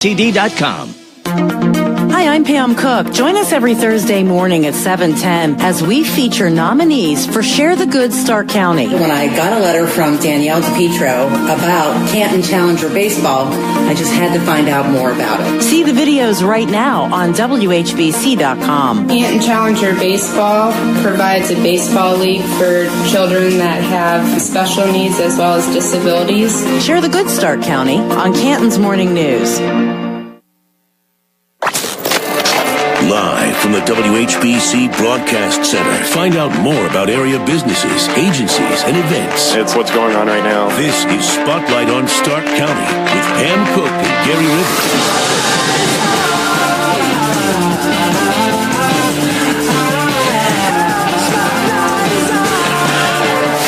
TD.com. Hi, I'm Pam Cook. Join us every Thursday morning at 7:10 as we feature nominees for Share the Good Stark County. When I got a letter from Danielle DePietro about Canton Challenger baseball, I just had to find out more about it. See the videos right now on WHBC.com. Canton Challenger Baseball provides a baseball league for children that have special needs as well as disabilities. Share the Good Stark County on Canton's Morning News. Live from the WHBC Broadcast Center. Find out more about area businesses, agencies, and events. It's what's going on right now. This is Spotlight on Stark County with Pam Cook and Gary Rivers.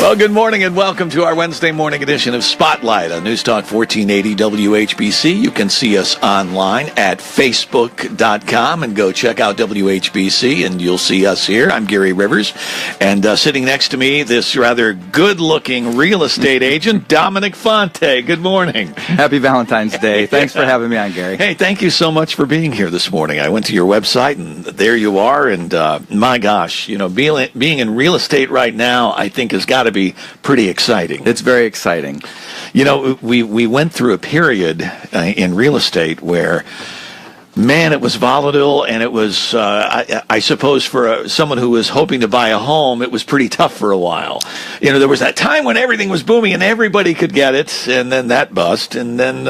Well, good morning and welcome to our Wednesday morning edition of Spotlight on News Talk 1480 WHBC. You can see us online at Facebook.com and go check out WHBC and you'll see us here. I'm Gary Rivers, and sitting next to me, this rather good-looking real estate agent, Dominic Fonte. Good morning. Happy Valentine's Day. Thanks for having me on, Gary. Hey, thank you so much for being here this morning. I went to your website and there you are, and my gosh, you know, being in real estate right now, I think has got to be pretty exciting. It's very exciting. You know, we went through a period in real estate where, man, it was volatile, and it was, I suppose, for someone who was hoping to buy a home, it was pretty tough for a while. You know, there was that time when everything was booming and everybody could get it, and then that bust, and then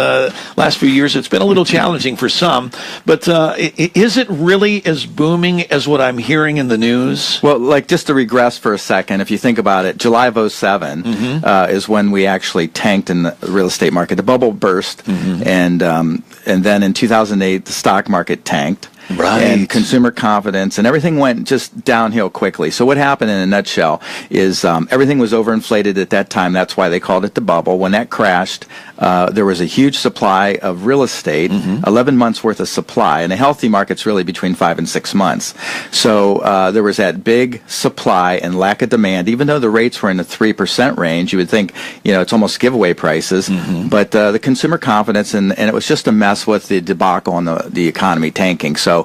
last few years it's been a little challenging for some. But is it really as booming as what I'm hearing in the news? Well, like, just to regress for a second, if you think about it, July of 07 is when we actually tanked in the real estate market. The bubble burst, and then in 2008, the stock market tanked. Right. And consumer confidence and everything went just downhill quickly. So what happened in a nutshell is everything was overinflated at that time. That's why they called it the bubble. When that crashed, there was a huge supply of real estate, 11 months worth of supply, and a healthy market's really between 5 and 6 months. So there was that big supply and lack of demand. Even though the rates were in the 3% range, you would think, you know, it's almost giveaway prices. But the consumer confidence, and it was just a mess with the debacle on the economy tanking. So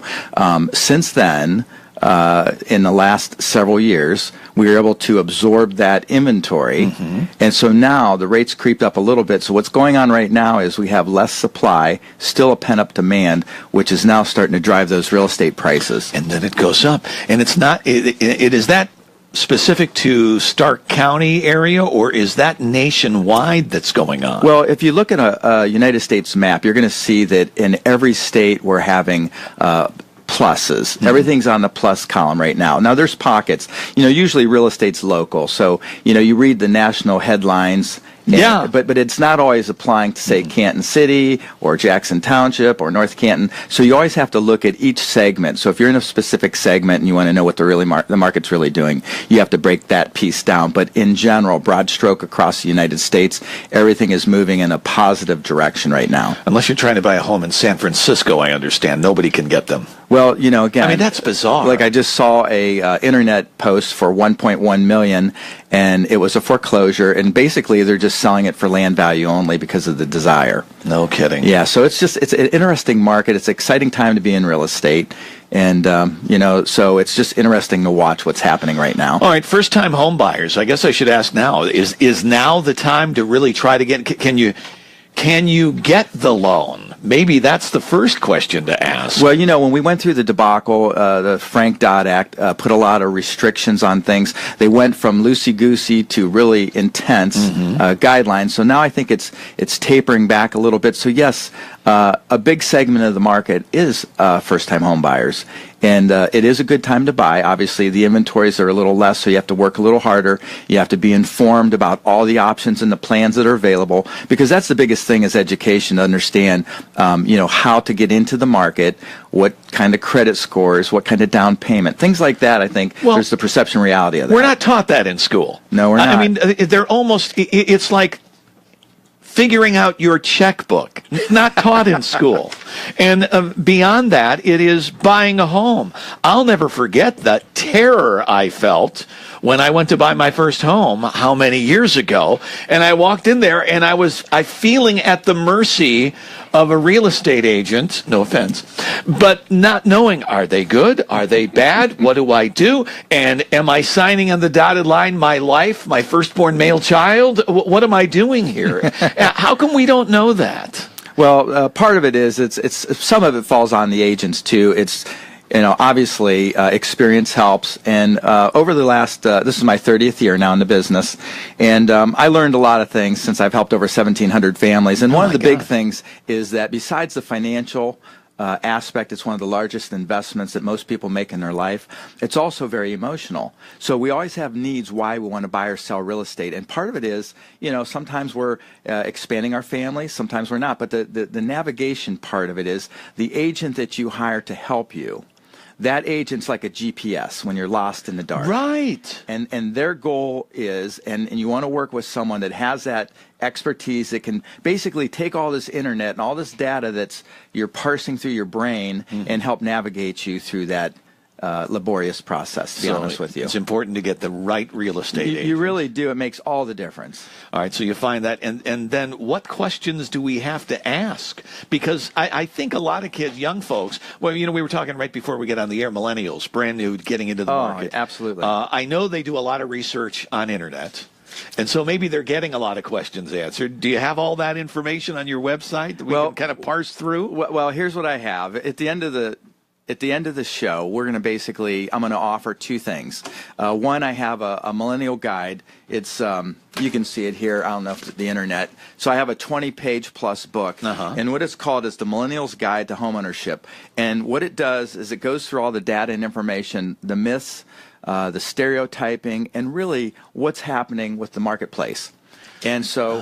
since then, in the last several years, we were able to absorb that inventory, and so now the rates creeped up a little bit. So what's going on right now is we have less supply, still a pent-up demand, which is now starting to drive those real estate prices. And then it goes up. And it's not, it is that specific to Stark County area, or is that nationwide that's going on? Well, if you look at a United States map, you're going to see that in every state we're having pluses. Everything's on the plus column right now. Now, there's pockets. You know, usually real estate's local, so, you know, you read the national headlines. Yeah. But it's not always applying to, say, Canton City or Jackson Township or North Canton. So you always have to look at each segment. So if you're in a specific segment and you want to know what the market's really doing, you have to break that piece down. But in general, broad stroke across the United States, everything is moving in a positive direction right now. Unless you're trying to buy a home in San Francisco, I understand. Nobody can get them. Well, you know, again, I mean, that's bizarre. Like, I just saw a internet post for $1.1 million, and it was a foreclosure, and basically they're just selling it for land value only because of the desire. No kidding. Yeah, so it's an interesting market. It's an exciting time to be in real estate, and you know, so it's just interesting to watch what's happening right now. All right, first-time home buyers. I guess I should ask now: is now the time to really try to get? Can you get the loan? Maybe that's the first question to ask. Well, you know, when we went through the debacle, the Frank-Dodd Act put a lot of restrictions on things. They went from loosey-goosey to really intense guidelines. So now I think it's tapering back a little bit. So yes, a big segment of the market is first-time home buyers. And it is a good time to buy. Obviously, the inventories are a little less, so you have to work a little harder. You have to be informed about all the options and the plans that are available, because that's the biggest thing is education, to understand, you know, how to get into the market, what kind of credit scores, what kind of down payment, things like that. I think there's the perception reality of that. We're not taught that in school. No, we're not. I mean, they're almost, it's like figuring out your checkbook, not taught in school. And beyond that, it is buying a home. I'll never forget the terror I felt when I went to buy my first home, how many years ago, and I walked in there and I feeling at the mercy of a real estate agent, no offense, but not knowing, are they good? Are they bad? What do I do? And am I signing on the dotted line my life, my firstborn male child? What am I doing here? How come we don't know that? Well, part of it is it's some of it falls on the agents too. It's obviously experience helps, and over the last this is my 30th year now in the business, and I learned a lot of things since I've helped over 1,700 families. And one of the big things is that besides the financial aspect, it's one of the largest investments that most people make in their life. It's also very emotional. So we always have needs why we want to buy or sell real estate. And part of it is, sometimes we're expanding our family, sometimes we're not. But the navigation part of it is the agent that you hire to help you. That agent's like a GPS when you're lost in the dark. Right. And their goal is, and you want to work with someone that has that expertise that can basically take all this internet and all this data that's you're parsing through your brain and help navigate you through that laborious process, to be honest with you. It's important to get the right real estate agent. You really do. It makes all the difference. All right, so you find that, and then what questions do we have to ask? Because I think a lot of kids, young folks, well, we were talking right before we get on the air, millennials, brand new, getting into the market. Absolutely. I know they do a lot of research on internet. And so maybe they're getting a lot of questions answered. Do you have all that information on your website that we can kind of parse through? Well, here's what I have. At the end of the show, we're going to I'm going to offer two things. One, I have a millennial guide. It's you can see it here. I don't know if the internet. So I have a 20-page plus book, and what it's called is the Millennial's Guide to Homeownership. And what it does is it goes through all the data and information, the myths, the stereotyping, and really what's happening with the marketplace. And so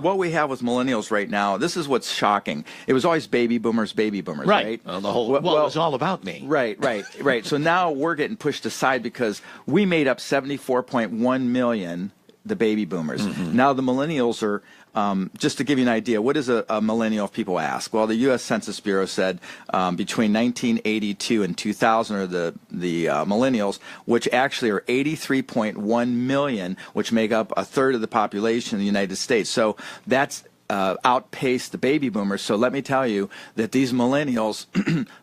what we have with millennials right now, this is what's shocking. It was always baby boomers, right? Well, it was all about me. Right. So now we're getting pushed aside because we made up 74.1 million, the baby boomers. Now the millennials are, just to give you an idea, what is a millennial if people ask? Well, the U.S. Census Bureau said between 1982 and 2000 are the millennials, which actually are 83.1 million, which make up a third of the population in the United States. So that's outpaced the baby boomers. So let me tell you that these millennials,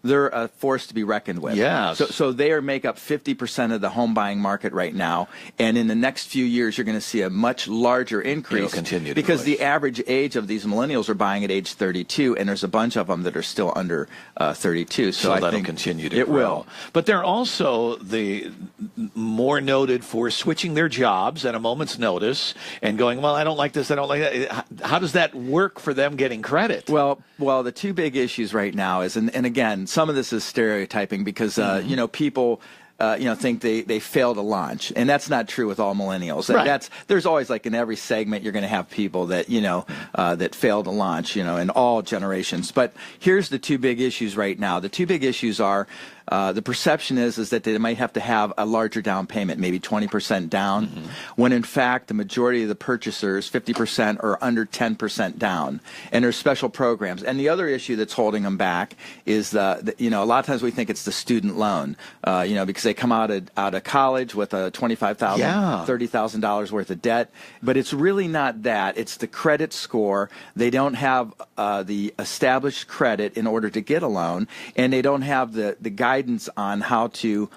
they're a force to be reckoned with. Yeah. So they make up 50% of the home buying market right now. And in the next few years, you're going to see a much larger increase. It'll continue to because rise. The average age of these millennials are buying at age 32, and there's a bunch of them that are still under 32. So I that'll think continue to it grow. will. But they're also the more noted for switching their jobs at a moment's notice and going, well, I don't like this, I don't like that. How does that work for them getting credit? Well, the two big issues right now is, and again, some of this is stereotyping because people think they fail to launch, and that's not true with all millennials. Right. There's always, like in every segment, you're going to have people that that fail to launch, in all generations. But here's the two big issues right now. The two big issues are the perception is that they might have to have a larger down payment, maybe 20% down, when in fact the majority of the purchasers, 50%, are under 10% down, and there's special programs. And the other issue that's holding them back is a lot of times we think it's the student loan, because they come out of college with a $25,000, $30,000 worth of debt, but it's really not that. It's the credit score. They don't have the established credit in order to get a loan, and they don't have the guidance on how to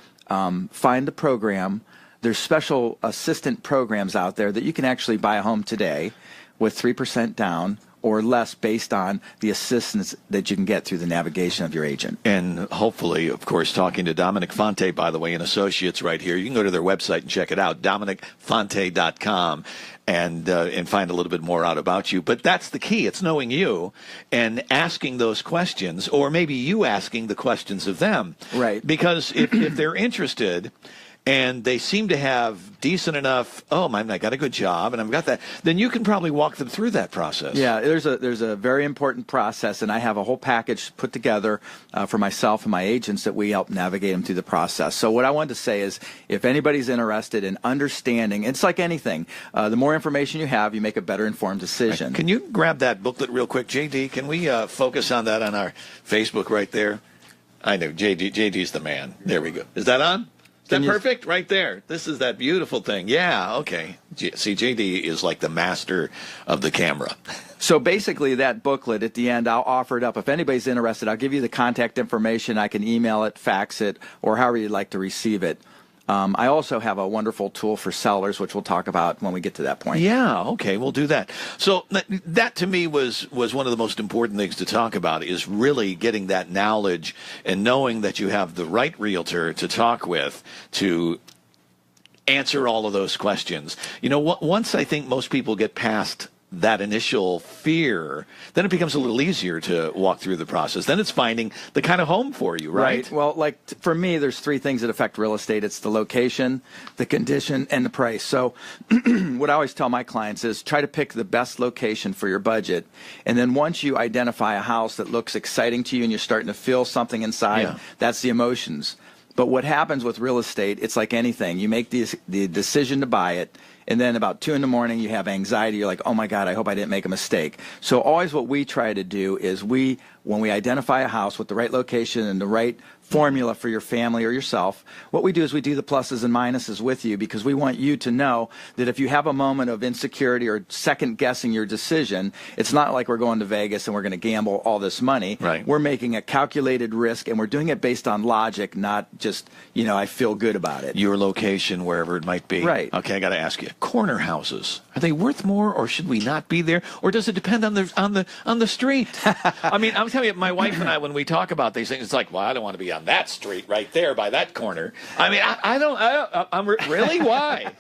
find the program. There's special assistant programs out there that you can actually buy a home today with 3% down or less based on the assistance that you can get through the navigation of your agent. And hopefully, of course, talking to Dominic Fonte, by the way, and associates right here. You can go to their website and check it out, DominicFonte.com. And find a little bit more out about you. But that's the key. It's knowing you and asking those questions, or maybe you asking the questions of them. Right. Because if they're interested and they seem to have decent enough, I got a good job and I've got that, then you can probably walk them through that process. Yeah, there's a very important process, and I have a whole package put together for myself and my agents that we help navigate them through the process. So what I wanted to say is, if anybody's interested in understanding, it's like anything, the more information you have, you make a better informed decision. Can you grab that booklet real quick, JD? Can we focus on that on our Facebook right there? I know, JD's the man. There we go. Is that on? that perfect? Right there. This is that beautiful thing. Yeah, okay. See, JD is like the master of the camera. So basically, that booklet at the end, I'll offer it up. If anybody's interested, I'll give you the contact information. I can email it, fax it, or however you'd like to receive it. I also have a wonderful tool for sellers, which we'll talk about when we get to that point. Yeah, okay, we'll do that. So that to me was one of the most important things to talk about, is really getting that knowledge and knowing that you have the right realtor to talk with to answer all of those questions. You know, once I think most people get past that initial fear, then it becomes a little easier to walk through the process. Then it's finding the kind of home for you, right? Well, like for me, there's three things that affect real estate. It's the location, the condition, and the price. So what I always tell my clients is try to pick the best location for your budget. And then once you identify a house that looks exciting to you and you're starting to feel something inside, that's the emotions. But what happens with real estate, it's like anything. You make the decision to buy it, and then about 2 a.m, you have anxiety. You're like, oh my God, I hope I didn't make a mistake. So always what we try to do is when we identify a house with the right location and the right formula for your family or yourself, what we do is we do the pluses and minuses with you, because we want you to know that if you have a moment of insecurity or second guessing your decision, it's not like we're going to Vegas and we're going to gamble all this money. Right. We're making a calculated risk, and we're doing it based on logic, not just, I feel good about it. Your location, wherever it might be. Right. Okay, I got to ask you, corner houses, are they worth more, or should we not be there, or does it depend on the street? I mean, I'm telling you, my wife and I, when we talk about these things, it's like, well, I don't want to be on that street right there by that corner. I mean, I'm really, why?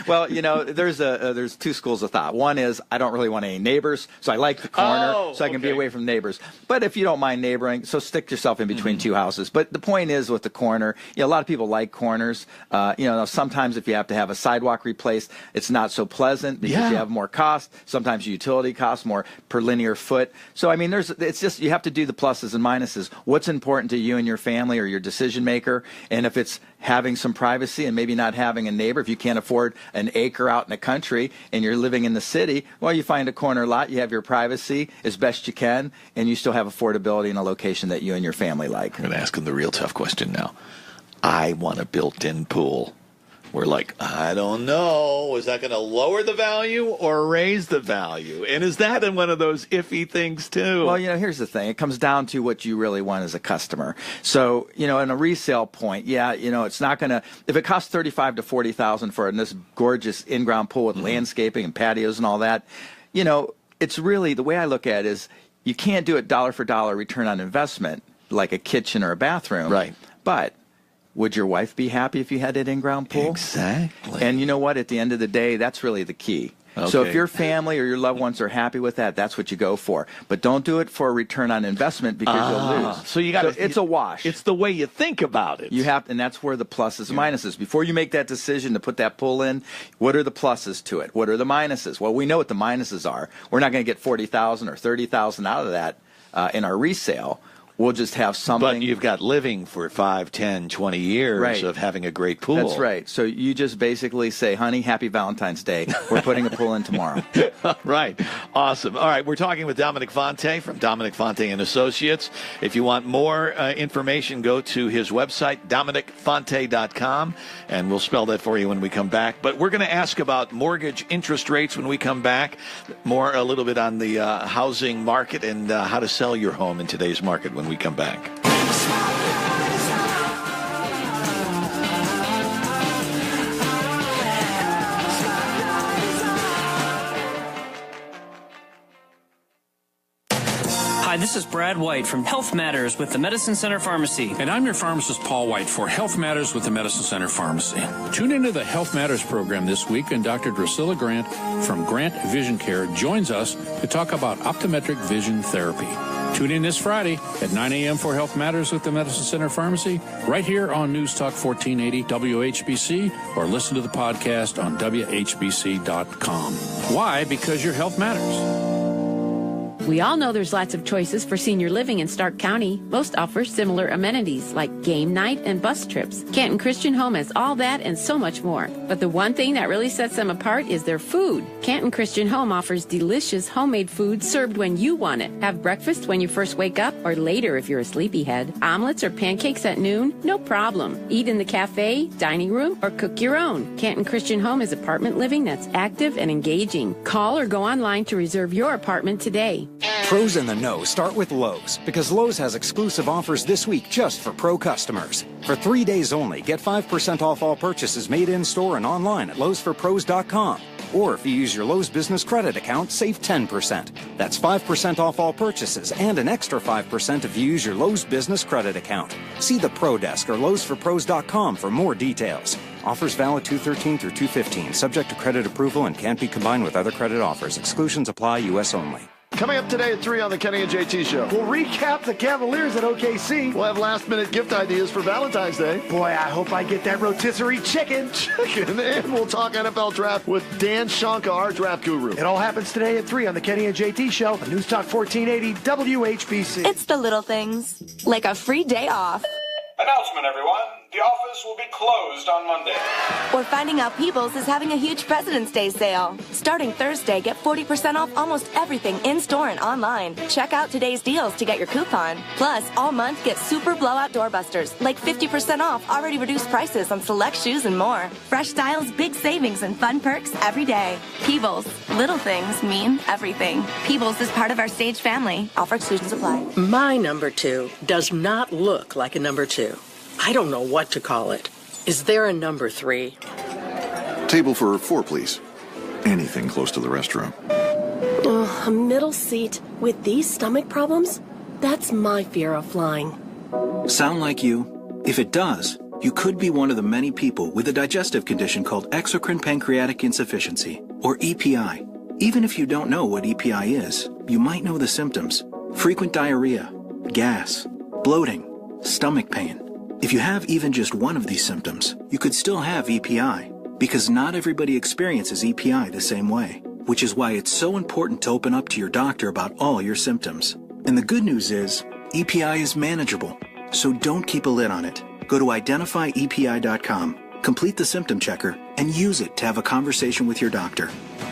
Well, there's two schools of thought. One is I don't really want any neighbors, so I like the corner, so I can be away from neighbors. But if you don't mind neighboring, so stick yourself in between two houses. But the point is, with the corner, a lot of people like corners. Sometimes if you have to have a sidewalk replaced, it's not so pleasant because you have more cost. Sometimes utility costs more per linear foot. So I mean, it's just, you have to do the pluses and minuses. What's important to you and your family or your decision maker? And if it's having some privacy and maybe not having a neighbor, if you can't afford an acre out in the country and you're living in the city, well, you find a corner lot, you have your privacy as best you can, and you still have affordability in a location that you and your family like. I'm going to ask him the real tough question now. I want a built-in pool. We're like, I don't know. Is that going to lower the value or raise the value? And is that in one of those iffy things too? Well, here's the thing. It comes down to what you really want as a customer. So, in a resale point, it's not going to, if it costs $35,000 to $40,000 for this gorgeous in-ground pool with landscaping and patios and all that, it's really, the way I look at it is, you can't do it dollar for dollar return on investment like a kitchen or a bathroom. Right. But would your wife be happy if you had an in-ground pool? Exactly. And you know what? At the end of the day, that's really the key. Okay. So if your family or your loved ones are happy with that, that's what you go for. But don't do it for a return on investment, because you'll lose. So you got it's a wash. It's the way you think about it. You have, and that's where the pluses and minuses. Before you make that decision to put that pool in, what are the pluses to it? What are the minuses? Well, we know what the minuses are. We're not going to get $40,000 or $30,000 out of that in our resale. We'll just have something. But you've got living for 5, 10, 20 years of having a great pool. That's right. So you just basically say, honey, happy Valentine's Day. We're putting a pool in tomorrow. Right. Awesome. All right. We're talking with Dominic Fonte from Dominic Fonte and Associates. If you want more information, go to his website, DominicFonte.com, and we'll spell that for you when we come back. But we're going to ask about mortgage interest rates when we come back. A little bit on the housing market and how to sell your home in today's market when we come back. Hi, this is Brad White from Health Matters with the Medicine Center Pharmacy. And I'm your pharmacist, Paul White, for Health Matters with the Medicine Center Pharmacy. Tune into the Health Matters program this week, and Dr. Drusilla Grant from Grant Vision Care joins us to talk about optometric vision therapy. Tune in this Friday at 9 a.m. for Health Matters with the Medicine Center Pharmacy, right here on News Talk 1480 WHBC, or listen to the podcast on WHBC.com. Why? Because your health matters. We all know there's lots of choices for senior living in Stark County. Most offer similar amenities like game night and bus trips. Canton Christian Home has all that and so much more. But the one thing that really sets them apart is their food. Canton Christian Home offers delicious homemade food served when you want it. Have breakfast when you first wake up or later if you're a sleepyhead. Omelets or pancakes at noon? No problem. Eat in the cafe, dining room, or cook your own. Canton Christian Home is apartment living that's active and engaging. Call or go online to reserve your apartment today. Pros in the know start with Lowe's, because Lowe's has exclusive offers this week just for Pro customers. For 3 days only, get 5% off all purchases made in-store and online at lowesforpros.com. Or if you use your Lowe's Business Credit account, save 10%. That's 5% off all purchases and an extra 5% if you use your Lowe's Business Credit account. See the Pro Desk or lowesforpros.com for more details. Offers valid 2/13 through 2/15, subject to credit approval and can't be combined with other credit offers. Exclusions apply, U.S. only. Coming up today at 3 on the Kenny and JT Show. We'll recap the Cavaliers at OKC. We'll have last-minute gift ideas for Valentine's Day. Boy, I hope I get that rotisserie chicken. And we'll talk NFL draft with Dan Shanka, our draft guru. It all happens today at 3 on the Kenny and JT Show on News Talk 1480 WHBC. It's the little things, like a free day off. Announcement, everyone. The office will be closed on Monday. Or finding out Peebles is having a huge President's Day sale. Starting Thursday, get 40% off almost everything in-store and online. Check out today's deals to get your coupon. Plus, all month, get super blowout doorbusters, like 50% off already reduced prices on select shoes and more. Fresh styles, big savings, and fun perks every day. Peebles. Little things mean everything. Peebles is part of our Stage family. Offer exclusions apply. My number 2 does not look like a number 2. I don't know what to call it. Is there a number 3? Table for 4, please. Anything close to the restroom. A middle seat with these stomach problems? That's my fear of flying. Sound like you? If it does, you could be one of the many people with a digestive condition called exocrine pancreatic insufficiency, or EPI. Even if you don't know what EPI is, you might know the symptoms: frequent diarrhea, gas, bloating, stomach pain. If you have even just one of these symptoms, you could still have EPI, because not everybody experiences EPI the same way, which is why it's so important to open up to your doctor about all your symptoms. And the good news is, EPI is manageable, so don't keep a lid on it. Go to identifyepi.com, complete the symptom checker, and use it to have a conversation with your doctor.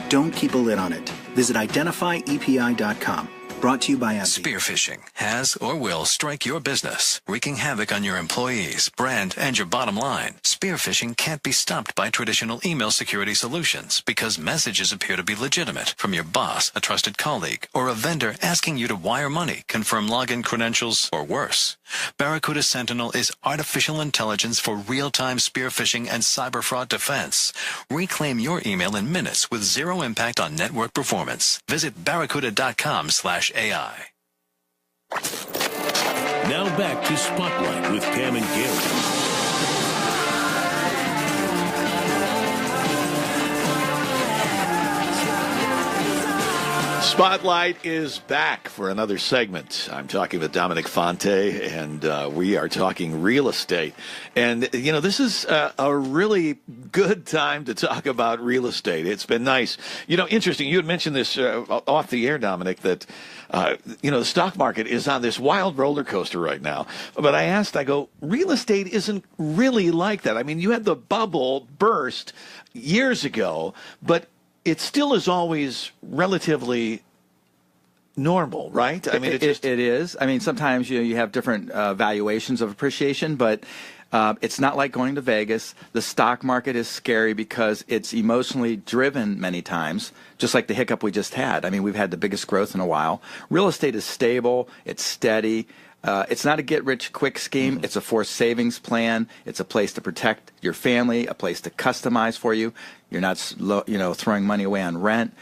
Don't keep a lid on it. Visit identifyepi.com. Brought to you by AbbVie. Spearphishing has or will strike your business, wreaking havoc on your employees, brand, and your bottom line. Spearphishing can't be stopped by traditional email security solutions because messages appear to be legitimate from your boss, a trusted colleague, or a vendor asking you to wire money, confirm login credentials, or worse. Barracuda Sentinel is artificial intelligence for real-time spearphishing and cyber fraud defense. Reclaim your email in minutes with zero impact on network performance. Visit barracuda.com/AI. Now back to Spotlight with Pam and Gary. Spotlight is back for another segment. I'm talking with Dominic Fonte, and we are talking real estate. And, you know, this is a really good time to talk about real estate. It's been nice. You know, interesting. You had mentioned this off the air, Dominic, that, you know, the stock market is on this wild roller coaster right now. But I go, real estate isn't really like that. I mean, you had the bubble burst years ago, but it still is always relatively normal, right? I mean, it is. I mean, sometimes you have different valuations of appreciation, but it's not like going to Vegas. The stock market is scary because it's emotionally driven many times, just like the hiccup we just had. I mean, we've had the biggest growth in a while. Real estate is stable. It's steady. It's not a get-rich-quick scheme. Mm-hmm. It's a forced savings plan. It's a place to protect your family, a place to customize for you. You're not, throwing money away on rent.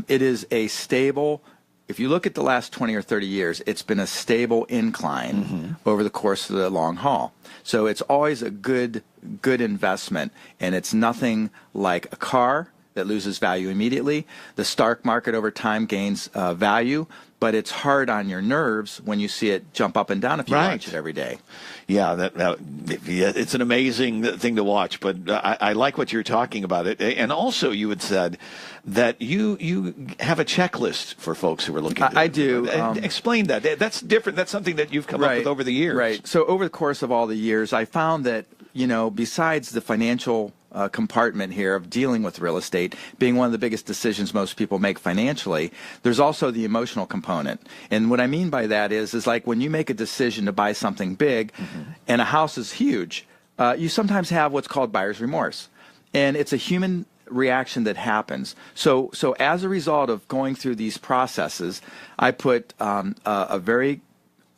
It is a stable. If you look at the last 20 or 30 years, it's been a stable incline over the course of the long haul. So it's always a good investment, and it's nothing like a car that loses value immediately. The stock market over time gains value, but it's hard on your nerves when you see it jump up and down if you watch it every day. Yeah, it's an amazing thing to watch, but I like what you're talking about. It, and also you had said that you have a checklist for folks who are looking. I do. Explain that. That's different. That's something that you've come up with over the years. Right. So over the course of all the years, I found that, besides the financial compartment here of dealing with real estate being one of the biggest decisions most people make financially, there's also the emotional component. And what I mean by that is like when you make a decision to buy something big and a house is huge, you sometimes have what's called buyer's remorse. And it's a human reaction that happens. So as a result of going through these processes, I put a very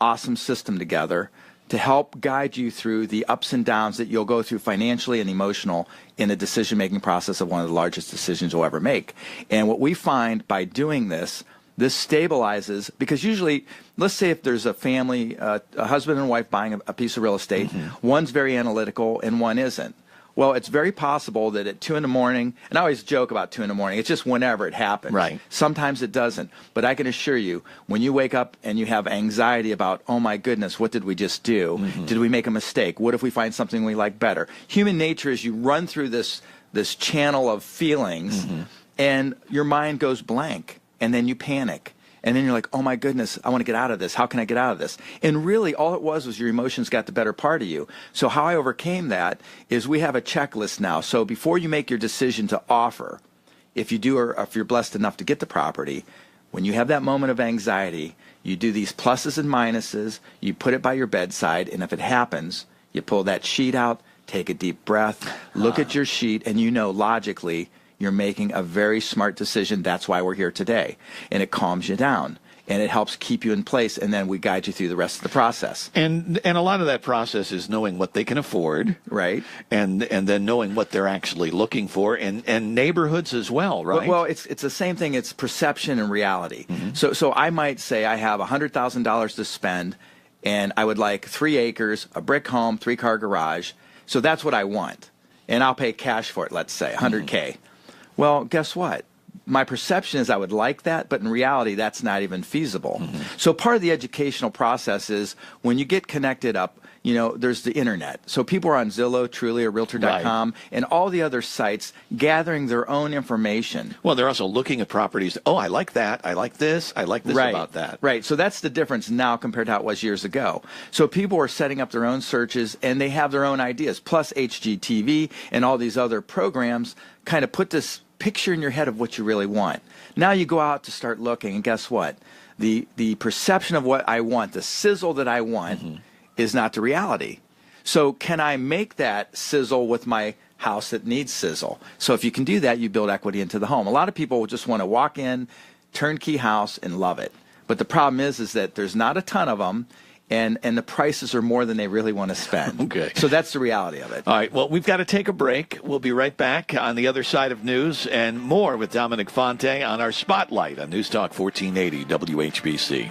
awesome system together to help guide you through the ups and downs that you'll go through financially and emotional in the decision-making process of one of the largest decisions you'll ever make. And what we find by doing this stabilizes, because usually, let's say if there's a family, a husband and wife buying a piece of real estate, one's very analytical and one isn't. Well, it's very possible that at 2 in the morning, and I always joke about 2 in the morning, it's just whenever it happens. Right. Sometimes it doesn't. But I can assure you, when you wake up and you have anxiety about, oh my goodness, what did we just do? Did we make a mistake? What if we find something we like better? Human nature is you run through this channel of feelings and your mind goes blank and then you panic. And then you're like, oh my goodness, I want to get out of this. How can I get out of this? And really all it was your emotions got the better part of you. So how I overcame that is we have a checklist now. So before you make your decision to offer, if you do or if you're blessed enough to get the property, when you have that moment of anxiety, you do these pluses and minuses, you put it by your bedside, and if it happens, you pull that sheet out, take a deep breath, look at your sheet, and you know logically you're making a very smart decision. That's why we're here today. And it calms you down. And it helps keep you in place. And then we guide you through the rest of the process. And a lot of that process is knowing what they can afford. Right. And then knowing what they're actually looking for. And neighborhoods as well, right? Well, it's the same thing. It's perception and reality. So I might say I have $100,000 to spend. And I would like 3 acres, a brick home, 3-car garage. So that's what I want. And I'll pay cash for it, let's say, $100K. Well, guess what? My perception is I would like that, but in reality, that's not even feasible. So part of the educational process is when you get connected up, there's the internet. So people are on Zillow, Truly, or Realtor.com, and all the other sites gathering their own information. Well, they're also looking at properties. Oh, I like that. I like this. I like this about that. Right. So that's the difference now compared to how it was years ago. So people are setting up their own searches, and they have their own ideas. Plus HGTV and all these other programs kind of put this picture in your head of what you really want. Now you go out to start looking, and guess what? The perception of what I want, the sizzle that I want, is not the reality. So can I make that sizzle with my house that needs sizzle? So if you can do that, you build equity into the home. A lot of people just want to walk in, turnkey house, and love it. But the problem is that there's not a ton of them, and the prices are more than they really want to spend. Okay. So that's the reality of it. All right. Well, we've got to take a break. We'll be right back on the other side of news and more with Dominic Fonte on our Spotlight on News Talk 1480 WHBC.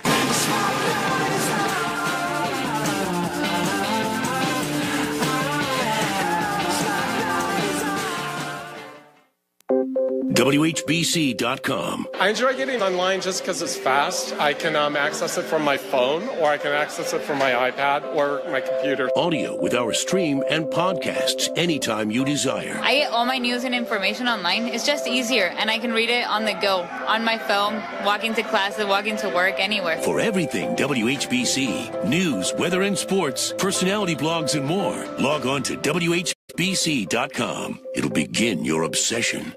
WHBC.com. I enjoy getting online just because it's fast. I can access it from my phone, or I can access it from my iPad or my computer. Audio with our stream and podcasts anytime you desire. I get all my news and information online. It's just easier, and I can read it on the go, on my phone, walking to classes, walking to work, anywhere. For everything WHBC, news, weather and sports, personality blogs, and more, log on to WHBC.com. It'll begin your obsession.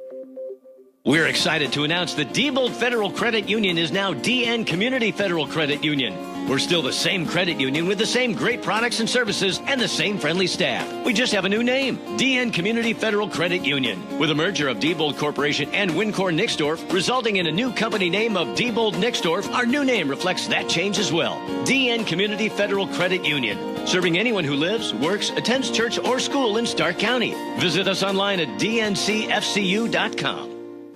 We're excited to announce that Diebold Federal Credit Union is now DN Community Federal Credit Union. We're still the same credit union with the same great products and services and the same friendly staff. We just have a new name, DN Community Federal Credit Union. With a merger of Diebold Corporation and Wincor Nixdorf, resulting in a new company name of Diebold Nixdorf, our new name reflects that change as well. DN Community Federal Credit Union, serving anyone who lives, works, attends church or school in Stark County. Visit us online at dncfcu.com.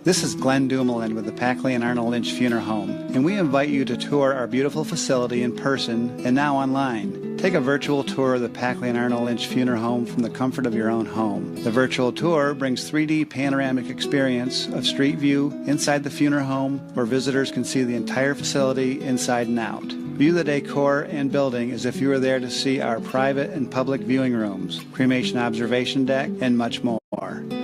This is Glenn Dumoulin with the Packley and Arnold Lynch Funeral Home, and we invite you to tour our beautiful facility in person and now online. Take Take a virtual tour of the Packley and Arnold Lynch Funeral Home from the comfort of your own home. The virtual tour brings 3D panoramic experience of street view inside the funeral home where visitors can see the entire facility inside and out. View the decor and building as if you were there to see our private and public viewing rooms, cremation observation deck, and much more.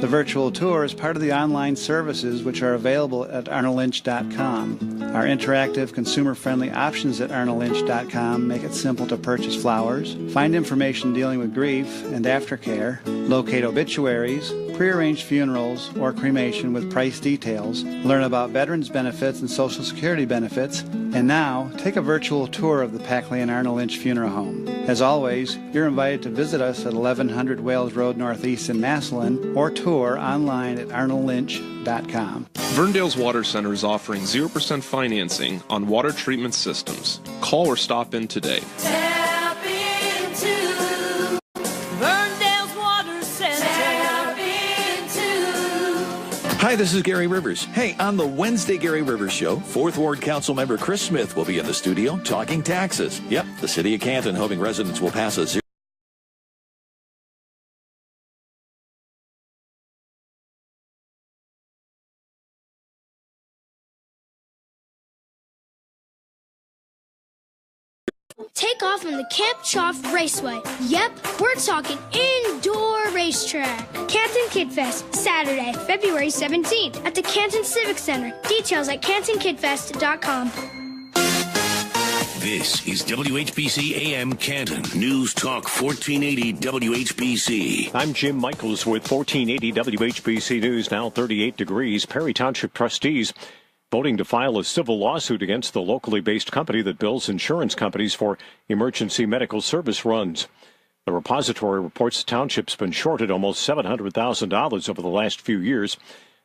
The virtual tour is part of the online services which are available at arnoldlynch.com. Our interactive, consumer-friendly options at arnoldlynch.com make it simple to purchase flowers, find information dealing with grief and aftercare, locate obituaries, prearranged funerals or cremation with price details, learn about veterans benefits and Social Security benefits, and now take a virtual tour of the Packley and Arnold Lynch Funeral Home. As always, you're invited to visit us at 1100 Wales Road Northeast in Massillon or tour online at arnoldlynch.com. Verndale's Water Center is offering 0% financing on water treatment systems. Call or stop in today. Tap into Verndale's Water Center. Tap into. Hi, this is Gary Rivers. Hey, on the Wednesday Gary Rivers Show, 4th Ward Council member Chris Smith will be in the studio talking taxes. Yep, the city of Canton hoping residents will pass a 0. Take off on the Camp Choff Raceway. Yep, we're talking indoor racetrack. Canton Kid Fest, Saturday, February 17th at the Canton Civic Center. Details at cantonkidfest.com. This is WHBC AM Canton. News Talk 1480 WHBC. I'm Jim Michaels with 1480 WHBC News. Now 38 degrees. Perry Township trustees voting to file a civil lawsuit against the locally based company that bills insurance companies for emergency medical service runs. The repository reports the township's been shorted almost $700,000 over the last few years.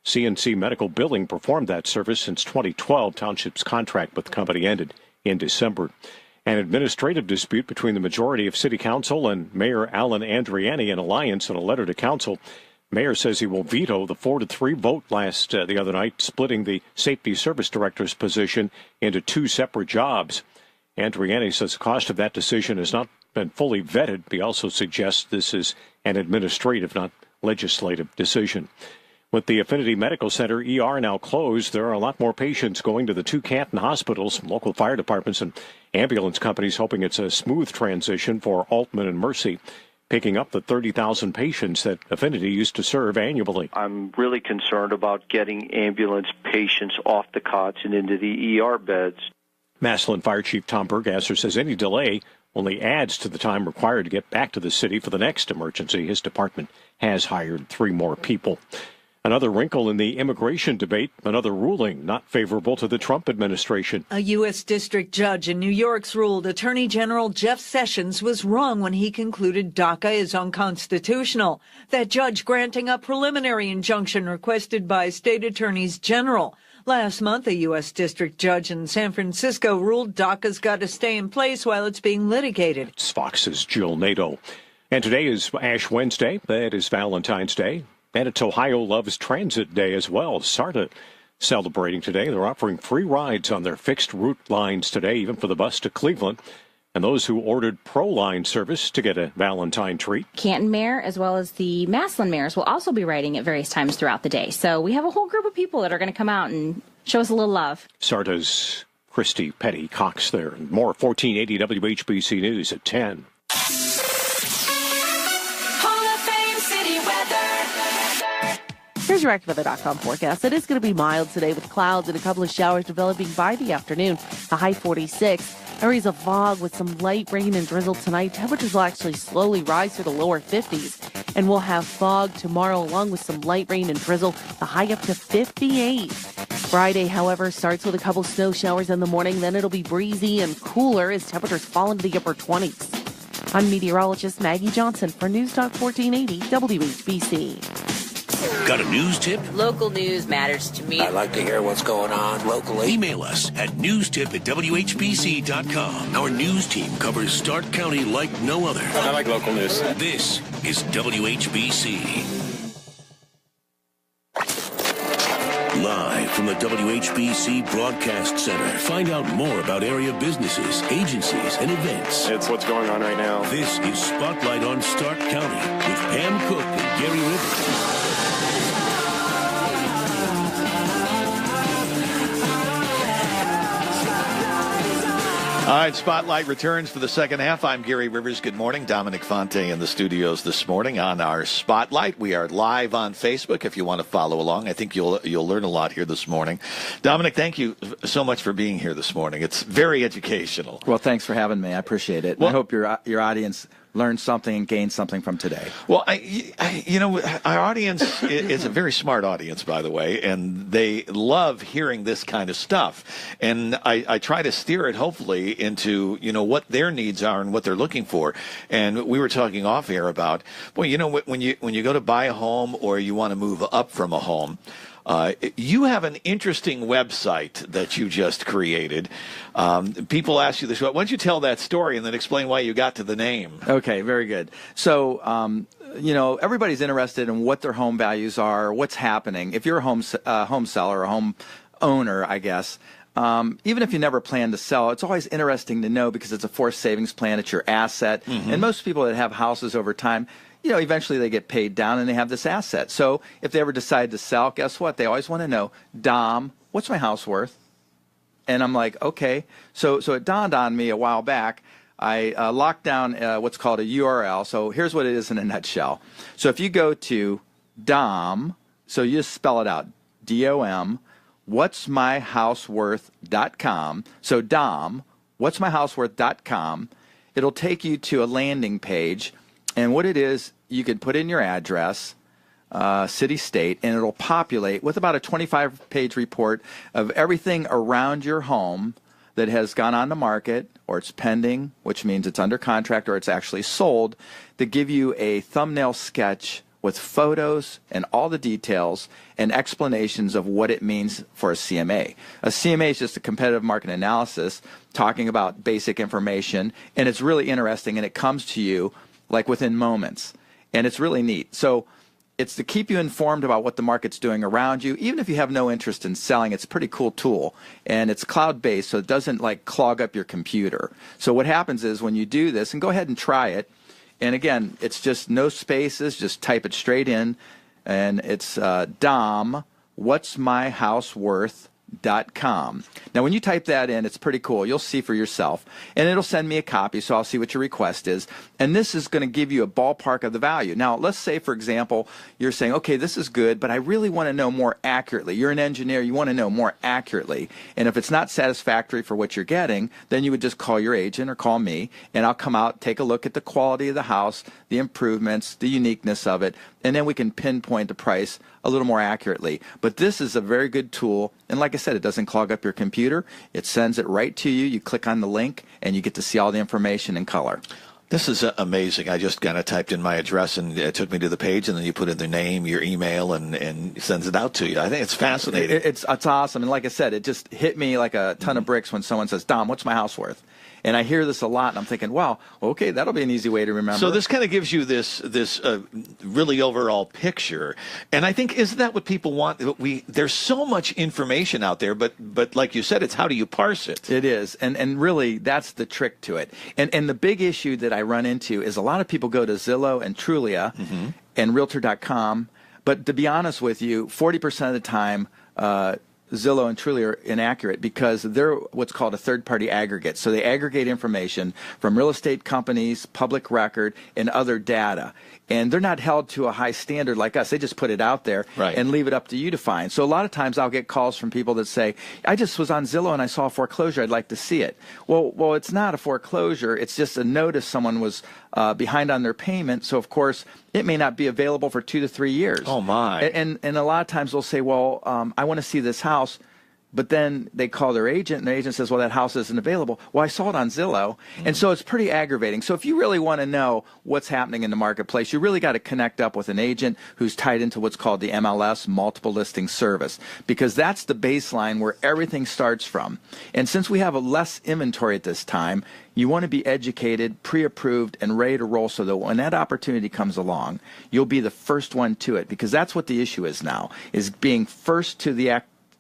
CNC Medical Billing performed that service since 2012. Township's contract with the company ended in December. An administrative dispute between the majority of City Council and Mayor Alan Andriani in alliance in a letter to Council. Mayor says he will veto the 4-3 vote the other night, splitting the safety service director's position into 2 separate jobs. Andriani says the cost of that decision has not been fully vetted. He also suggests this is an administrative, not legislative decision. With the Affinity Medical Center ER now closed, there are a lot more patients going to the 2 Canton hospitals. Local fire departments and ambulance companies hoping it's a smooth transition for Altman and Mercy, picking up the 30,000 patients that Affinity used to serve annually. I'm really concerned about getting ambulance patients off the cots and into the ER beds. Massillon Fire Chief Tom Bergasser says any delay only adds to the time required to get back to the city for the next emergency. His department has hired 3 more people. Another wrinkle in the immigration debate, another ruling not favorable to the Trump administration. A U.S. district judge in New York's ruled Attorney General Jeff Sessions was wrong when he concluded DACA is unconstitutional. That judge granting a preliminary injunction requested by state attorneys general. Last month, a U.S. district judge in San Francisco ruled DACA's got to stay in place while it's being litigated. It's Fox's Jill Nato. And today is Ash Wednesday. That is Valentine's Day. And it's Ohio Loves Transit Day as well. SARTA celebrating today. They're offering free rides on their fixed route lines today, even for the bus to Cleveland. And those who ordered ProLine service to get a Valentine treat. Canton Mayor as well as the Massillon mayors will also be riding at various times throughout the day. So we have a whole group of people that are going to come out and show us a little love. SARTA's Christy Petty Cox there. And more 1480 WHBC News at 10. Here's your AccuWeather.com forecast. It is going to be mild today with clouds and a couple of showers developing by the afternoon. A high 46. Areas of fog with some light rain and drizzle tonight. Temperatures will actually slowly rise to the lower 50s. And we'll have fog tomorrow along with some light rain and drizzle. The high up to 58. Friday, however, starts with a couple snow showers in the morning. Then it'll be breezy and cooler as temperatures fall into the upper 20s. I'm meteorologist Maggie Johnson for News Talk 1480 WHBC. Got a news tip? Local news matters to me. I like to hear what's going on locally. Email us at newstip@whbc.com. Our news team covers Stark County like no other. I like local news. This is WHBC. Live from the WHBC Broadcast Center. Find out more about area businesses, agencies, and events. It's what's going on right now. This is Spotlight on Stark County with Pam Cook and Gary Rivers. All right, Spotlight returns for the second half. I'm Gary Rivers. Good morning. Dominic Fonte in the studios this morning on our Spotlight. We are live on Facebook if you want to follow along. I think you'll learn a lot here this morning. Dominic, thank you so much for being here this morning. It's very educational. Well, thanks for having me. I appreciate it. Well, I hope your audience learn something and gain something from today. Well, our audience is a very smart audience, by the way, and they love hearing this kind of stuff. And I try to steer it, hopefully, into, what their needs are and what they're looking for. And we were talking off air about, when you go to buy a home or you want to move up from a home, you have an interesting website that you just created. People ask you this. Why don't you tell that story and then explain why you got to the name? Okay, very good. So, everybody's interested in what their home values are, what's happening. If you're a home seller or a home owner, I guess, even if you never plan to sell, it's always interesting to know because it's a forced savings plan. It's your asset. Mm-hmm. And most people that have houses over time, eventually they get paid down and they have this asset. So if they ever decide to sell, guess what? They always want to know, Dom, what's my house worth? And I'm like, okay. So it dawned on me a while back. I locked down what's called a URL. So here's what it is in a nutshell. So if you go to Dom, so you just spell it out, DOM, what'smyhouseworth.com. So Dom, what'smyhouseworth.com. It'll take you to a landing page. And what it is, you could put in your address, city, state, and it'll populate with about a 25-page report of everything around your home that has gone on the market, or it's pending, which means it's under contract, or it's actually sold, to give you a thumbnail sketch with photos and all the details and explanations of what it means for a CMA. A CMA is just a competitive market analysis talking about basic information, and it's really interesting, and it comes to you like within moments. And it's really neat. So it's to keep you informed about what the market's doing around you. Even if you have no interest in selling, it's a pretty cool tool. And it's cloud-based, so it doesn't clog up your computer. So what happens is when you do this, and go ahead and try it, and again, it's just no spaces, just type it straight in, and it's Dom, what'smyhouseworth.com. Now, when you type that in, it's pretty cool. You'll see for yourself. And it'll send me a copy, so I'll see what your request is. And this is going to give you a ballpark of the value. Now, let's say, for example, you're saying, okay, this is good, but I really want to know more accurately. You're an engineer. You want to know more accurately. And if it's not satisfactory for what you're getting, then you would just call your agent or call me, and I'll come out, take a look at the quality of the house, the improvements, the uniqueness of it, and then we can pinpoint the price a little more accurately. But this is a very good tool, and like I said, it doesn't clog up your computer. It sends it right to you. You click on the link, and you get to see all the information in color. This is amazing. I just kind of typed in my address, and it took me to the page, and then you put in their name, your email, and it sends it out to you. I think it's fascinating. It's awesome, and like I said, it just hit me like a ton of bricks when someone says, Dom, what's my house worth? And I hear this a lot, and I'm thinking, wow, okay, that'll be an easy way to remember. So this kind of gives you this really overall picture. And I think, isn't that what people want? There's so much information out there, but like you said, it's how do you parse it? It is. And really, that's the trick to it. And the big issue that I run into is a lot of people go to Zillow and Trulia and Realtor.com. But to be honest with you, 40% of the time, Zillow and Trulia are inaccurate because they're what's called a third-party aggregate. So they aggregate information from real estate companies, public record, and other data. And they're not held to a high standard like us. They just put it out there and leave it up to you to find. So a lot of times I'll get calls from people that say, I just was on Zillow and I saw a foreclosure. I'd like to see it. Well, it's not a foreclosure. It's just a notice someone was behind on their payment. So, of course, it may not be available for 2 to 3 years. Oh, my. And a lot of times they'll say, well, I want to see this house. But then they call their agent, and the agent says, well, that house isn't available. Well, I saw it on Zillow. And so it's pretty aggravating. So if you really want to know what's happening in the marketplace, you really got to connect up with an agent who's tied into what's called the MLS, Multiple Listing Service, because that's the baseline where everything starts from. And since we have a less inventory at this time, you want to be educated, pre-approved, and ready to roll so that when that opportunity comes along, you'll be the first one to it, because that's what the issue is now, is being first to the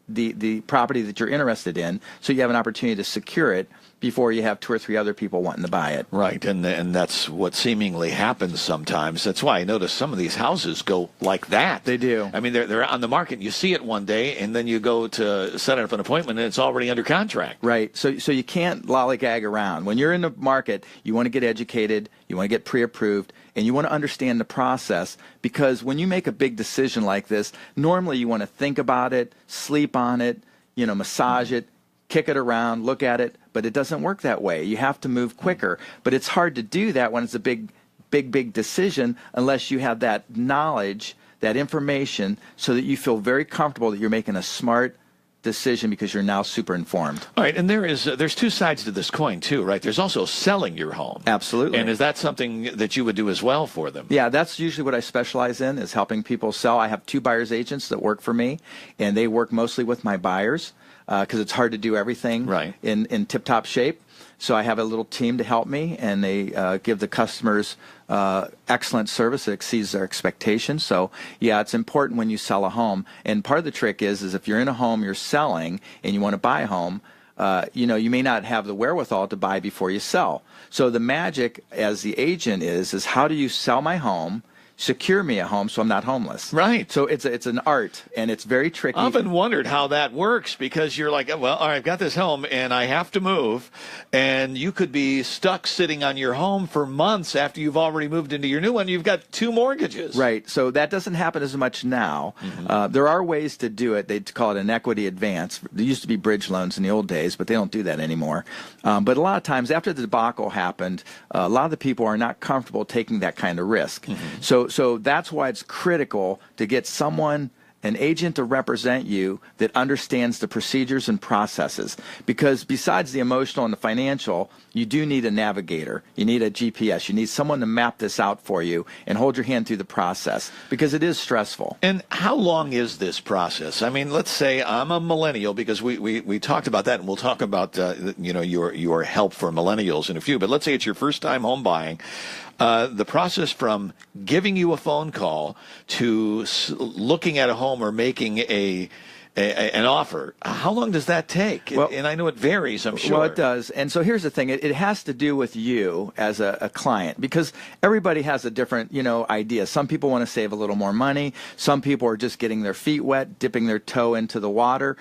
the property that you're interested in, so you have an opportunity to secure it before you have 2 or 3 other people wanting to buy it. Right, and that's what seemingly happens sometimes. That's why I notice some of these houses go like that. They do. I mean, they're on the market. You see it one day, and then you go to set up an appointment, and it's already under contract. Right. So you can't lollygag around. When you're in the market, you want to get educated, you want to get pre-approved, and you want to understand the process, because when you make a big decision like this, normally you want to think about it, sleep on it, massage it, kick it around, look at it, but it doesn't work that way. You have to move quicker. But it's hard to do that when it's a big decision unless you have that knowledge, that information, so that you feel very comfortable that you're making a smart decision because you're now super informed. All right, and there's 2 sides to this coin too, right? There's also selling your home. Absolutely. And is that something that you would do as well for them? Yeah, that's usually what I specialize in, is helping people sell. I have 2 buyer's agents that work for me, and they work mostly with my buyers because it's hard to do everything in tip-top shape. So I have a little team to help me, and they give the customers excellent service that exceeds their expectations. So, yeah, it's important when you sell a home. And part of the trick is if you're in a home you're selling and you want to buy a home, you may not have the wherewithal to buy before you sell. So the magic as the agent is how do you sell my home, secure me a home so I'm not homeless. Right. So it's an art, and it's very tricky. I often wondered how that works, because you're like, well, all right, I've got this home and I have to move, and you could be stuck sitting on your home for months after you've already moved into your new one. You've got 2 mortgages. Right. So that doesn't happen as much now. There are ways to do it. They call it an equity advance. There used to be bridge loans in the old days, but they don't do that anymore. But a lot of times after the debacle happened, a lot of the people are not comfortable taking that kind of risk. So that's why it's critical to get someone, an agent, to represent you that understands the procedures and processes. Because besides the emotional and the financial, you do need a navigator. You need a GPS. You need someone to map this out for you and hold your hand through the process, because it is stressful. And how long is this process? I mean, let's say I'm a millennial, because we talked about that, and we'll talk about your help for millennials in a few. But let's say it's your first time home buying. The process from giving you a phone call to looking at a home or making an offer, how long does that take? Well, and I know it varies, I'm sure. Well, it does. And so here's the thing. It has to do with you as a client, because everybody has a different, idea. Some people want to save a little more money. Some people are just getting their feet wet, dipping their toe into the water.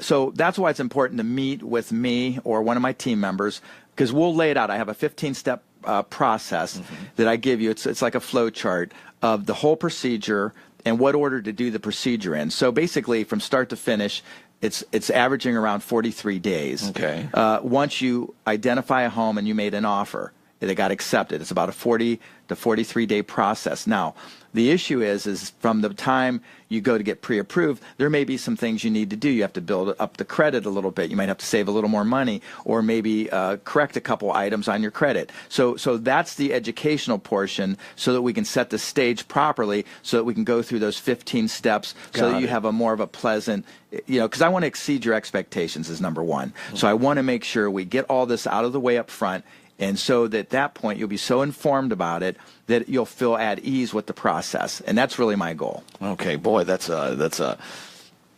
So that's why it's important to meet with me or one of my team members, because we'll lay it out. I have a 15-step process that I give you. It's like a flow chart of the whole procedure and what order to do the procedure in. So basically, from start to finish, it's averaging around 43 days. Okay. Once you identify a home and you made an offer, it got accepted. It's about a 40 to 43-day process. Now, the issue is from the time you go to get pre-approved, there may be some things you need to do. You have to build up the credit a little bit. You might have to save a little more money, or maybe correct a couple items on your credit. So that's the educational portion, so that we can set the stage properly, so that we can go through those 15 steps, so that you have a more of a pleasant, because I want to exceed your expectations is number one. So I want to make sure we get all this out of the way up front. And so that at that point, you'll be so informed about it that you'll feel at ease with the process. And that's really my goal. Okay, boy, that's a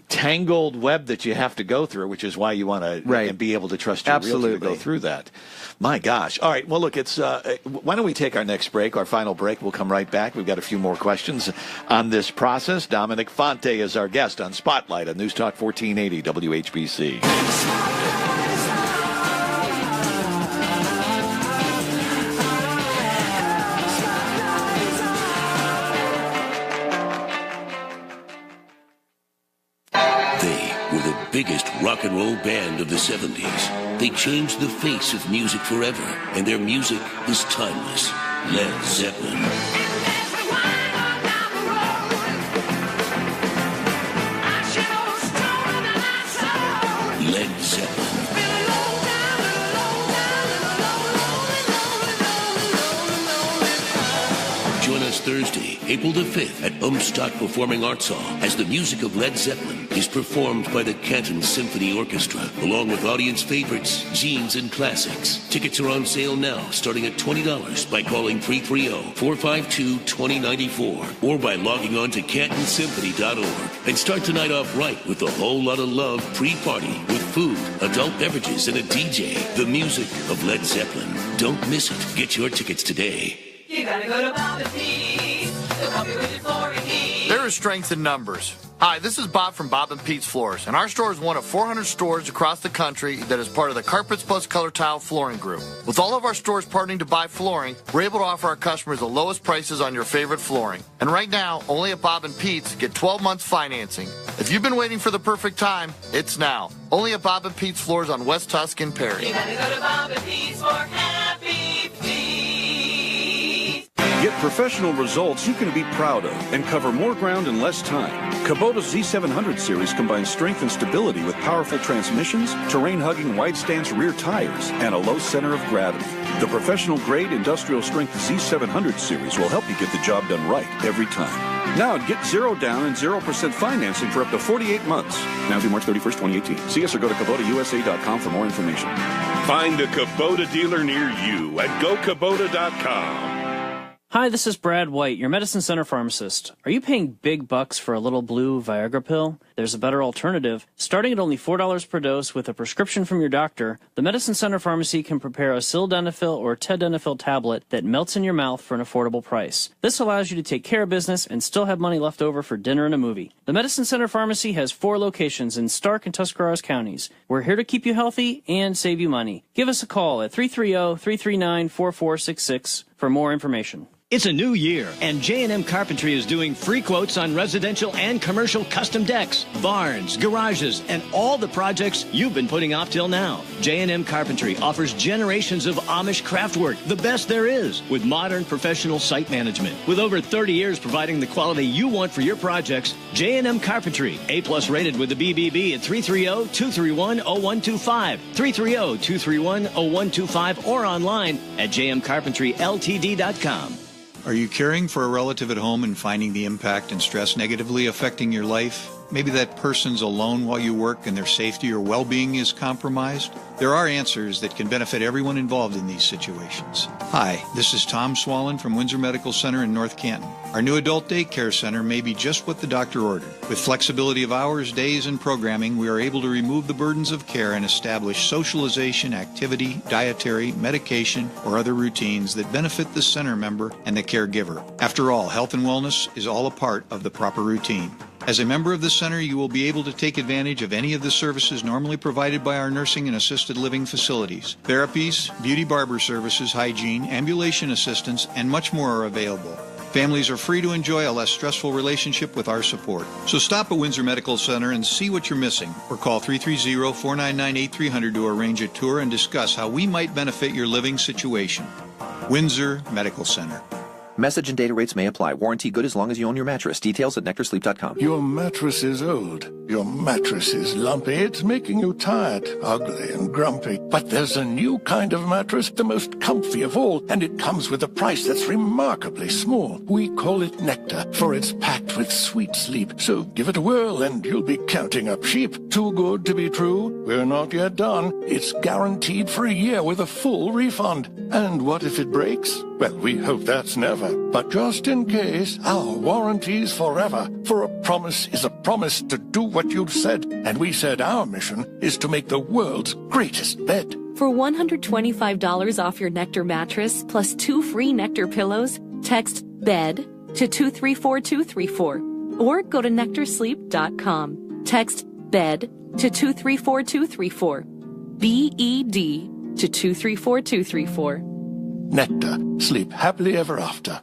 tangled web that you have to go through, which is why you want to be able to trust your realtor to go through that. My gosh. All right, well, look, why don't we take our next break, our final break. We'll come right back. We've got a few more questions on this process. Dominic Fonte is our guest on Spotlight on News Talk 1480 WHBC. Biggest rock and roll band of the 70s. They changed the face of music forever, and their music is timeless. Led Zeppelin. Led Zeppelin. Join us Thursday, April the 5th at Umstock Performing Arts Hall as the music of Led Zeppelin is performed by the Canton Symphony Orchestra, along with audience favorites, Genes, and classics. Tickets are on sale now, starting at $20 by calling 330-452-2094 or by logging on to cantonsymphony.org. And start tonight off right with a whole lot of love pre-party with food, adult beverages, and a DJ. The music of Led Zeppelin. Don't miss it. Get your tickets today. You gotta go to Bob and Pete's. They'll help you with your flooring needs. There is strength in numbers. Hi, this is Bob from Bob and Pete's Floors, and our store is one of 400 stores across the country that is part of the Carpets Plus Color Tile Flooring Group. With all of our stores partnering to buy flooring, we're able to offer our customers the lowest prices on your favorite flooring. And right now, only at Bob and Pete's, get 12 months financing. If you've been waiting for the perfect time, it's now. Only at Bob and Pete's Floors on West Tuscan Perry. You gotta go to Bob and Pete's for happy feet. Get professional results you can be proud of and cover more ground in less time. Kubota's Z700 series combines strength and stability with powerful transmissions, terrain-hugging wide-stance rear tires, and a low center of gravity. The professional-grade industrial-strength Z700 series will help you get the job done right every time. Now get 0 down and 0% financing for up to 48 months. Now through March 31st, 2018. See us or go to KubotaUSA.com for more information. Find a Kubota dealer near you at GoKubota.com. Hi, this is Brad White, your Medicine Center pharmacist. Are you paying big bucks for a little blue Viagra pill? There's a better alternative. Starting at only $4 per dose with a prescription from your doctor, the Medicine Center Pharmacy can prepare a sildenafil or tadalafil tablet that melts in your mouth for an affordable price. This allows you to take care of business and still have money left over for dinner and a movie. The Medicine Center Pharmacy has 4 locations in Stark and Tuscarawas counties. We're here to keep you healthy and save you money. Give us a call at 330-339-4466 for more information. It's a new year, and J&M Carpentry is doing free quotes on residential and commercial custom decks, barns, garages, and all the projects you've been putting off till now. J&M Carpentry offers generations of Amish craftwork, the best there is, with modern professional site management. With over 30 years providing the quality you want for your projects, J&M Carpentry, A+ rated with the BBB at 330-231-0125, 330-231-0125, or online at jmcarpentryltd.com. Are you caring for a relative at home and finding the impact and stress negatively affecting your life? Maybe that person's alone while you work and their safety or well-being is compromised? There are answers that can benefit everyone involved in these situations. Hi, this is Tom Swallen from Windsor Medical Center in North Canton. Our new adult daycare center may be just what the doctor ordered. With flexibility of hours, days, and programming, we are able to remove the burdens of care and establish socialization, activity, dietary, medication, or other routines that benefit the center member and the caregiver. After all, health and wellness is all a part of the proper routine. As a member of the center, you will be able to take advantage of any of the services normally provided by our nursing and assisted living facilities. Therapies, beauty barber services, hygiene, ambulation assistance, and much more are available. Families are free to enjoy a less stressful relationship with our support. So stop at Windsor Medical Center and see what you're missing, or call 330-499-8300 to arrange a tour and discuss how we might benefit your living situation. Windsor Medical Center. Message and data rates may apply. Warranty good as long as you own your mattress. Details at nectarsleep.com. Your mattress is old. Your mattress is lumpy. It's making you tired, ugly, and grumpy. But there's a new kind of mattress, the most comfy of all, and it comes with a price that's remarkably small. We call it Nectar, for it's packed with sweet sleep. So give it a whirl, and you'll be counting up sheep. Too good to be true? We're not yet done. It's guaranteed for a year with a full refund. And what if it breaks? Well, we hope that's never. But just in case, our warranty's forever. For a promise is a promise to do what you've said. And we said our mission is to make the world's greatest bed. For $125 off your Nectar mattress plus 2 free Nectar pillows, text BED to 234234 or go to nectarsleep.com. Text BED to 234234. BED to 234234. Nectar. Sleep happily ever after.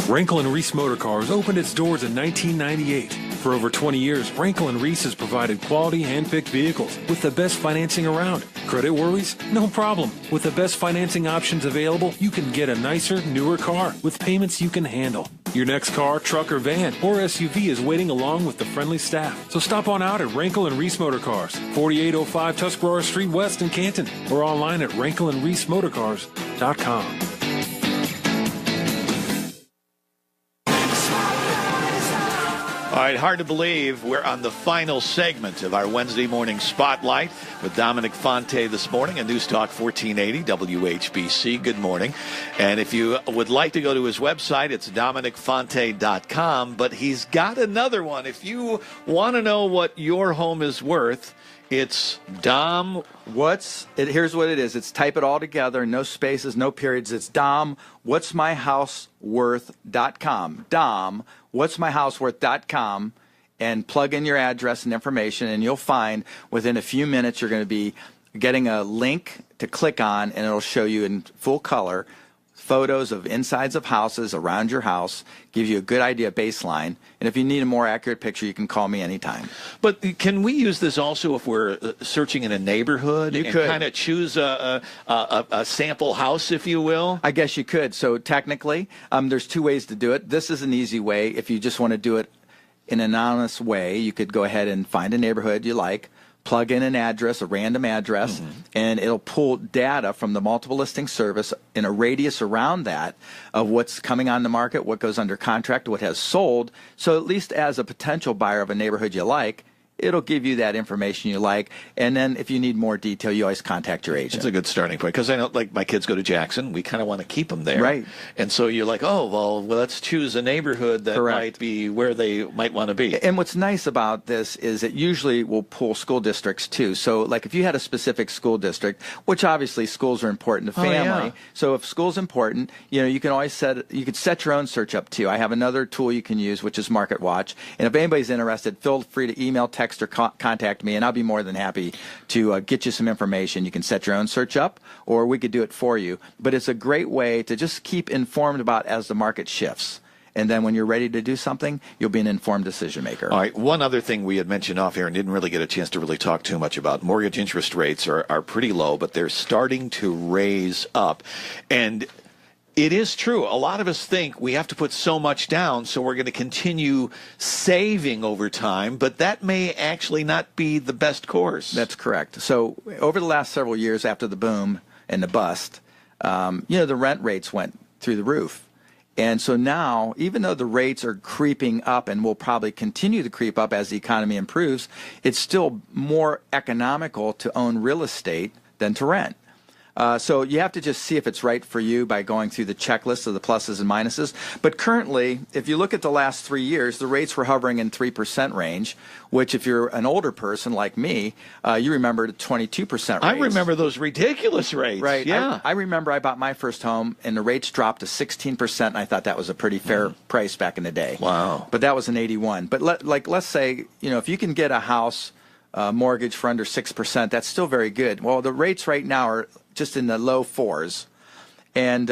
Rankle & Reese Motor Cars opened its doors in 1998. For over 20 years, Rankle & Reese has provided quality hand-picked vehicles with the best financing around. Credit worries? No problem. With the best financing options available, you can get a nicer, newer car with payments you can handle. Your next car, truck, or van, or SUV is waiting along with the friendly staff. So stop on out at Rankle & Reese Motor Cars, 4805 Tuscarawas Street West in Canton, or online at rankleandreesemotorcars.com. All right, hard to believe we're on the final segment of our Wednesday morning spotlight with Dominic Fonte this morning on News Talk 1480 WHBC. Good morning. And if you would like to go to his website, it's DominicFonte.com. But he's got another one. If you want to know what your home is worth, it's Dom. Here's what it is. It's type it all together, no spaces, no periods. It's Dom, what'smyhouseworth.com. Dom, what'smyhouseworth.com, and plug in your address and information, and you'll find within a few minutes you're going to be getting a link to click on, and it'll show you in full color photos of insides of houses around your house, give you a good idea baseline, and if you need a more accurate picture, you can call me anytime. But can we use this also if we're searching in a neighborhood? You and could kind of choose a sample house, if you will? I guess you could. So technically, there's two ways to do it. This is an easy way. If you just want to do it in an anonymous way, you could go ahead and find a neighborhood you like, plug in an address, a random address, and it'll pull data from the multiple listing service in a radius around that of what's coming on the market, what goes under contract, what has sold. So at least as a potential buyer of a neighborhood you like, it'll give you that information you like. And then if you need more detail, you always contact your agent. It's a good starting point because I know, like, my kids go to Jackson. We kind of want to keep them there. Right. And so you're like, oh, well, let's choose a neighborhood that might be where they might want to be. And what's nice about this is it usually will pull school districts too. So like if you had a specific school district, which obviously schools are important to family. So if school's important, you can always set your own search up too. I have another tool you can use, which is Market Watch. And if anybody's interested, feel free to email, text, or contact me, and I'll be more than happy to get you some information. You can set your own search up, or we could do it for you. But it's a great way to just keep informed about as the market shifts. And then when you're ready to do something, you'll be an informed decision maker. All right. One other thing we had mentioned off here and didn't really get a chance to really talk too much about. Mortgage interest rates are pretty low, but they're starting to raise up. And it is true. A lot of us think we have to put so much down, so we're going to continue saving over time, but that may actually not be the best course. That's correct. So over the last several years after the boom and the bust, the rent rates went through the roof. And so now, even though the rates are creeping up and will probably continue to creep up as the economy improves, it's still more economical to own real estate than to rent. So you have to just see if it's right for you by going through the checklist of the pluses and minuses. But currently, if you look at the last 3 years, the rates were hovering in 3% range, which if you're an older person like me, you remember the 22% rates. I remember those ridiculous rates. Right. Yeah. I remember I bought my first home, and the rates dropped to 16%, and I thought that was a pretty fair price back in the day. Wow. But that was in 81. But let's say, if you can get a house mortgage for under 6%, that's still very good. Well, the rates right now are just in the low fours. And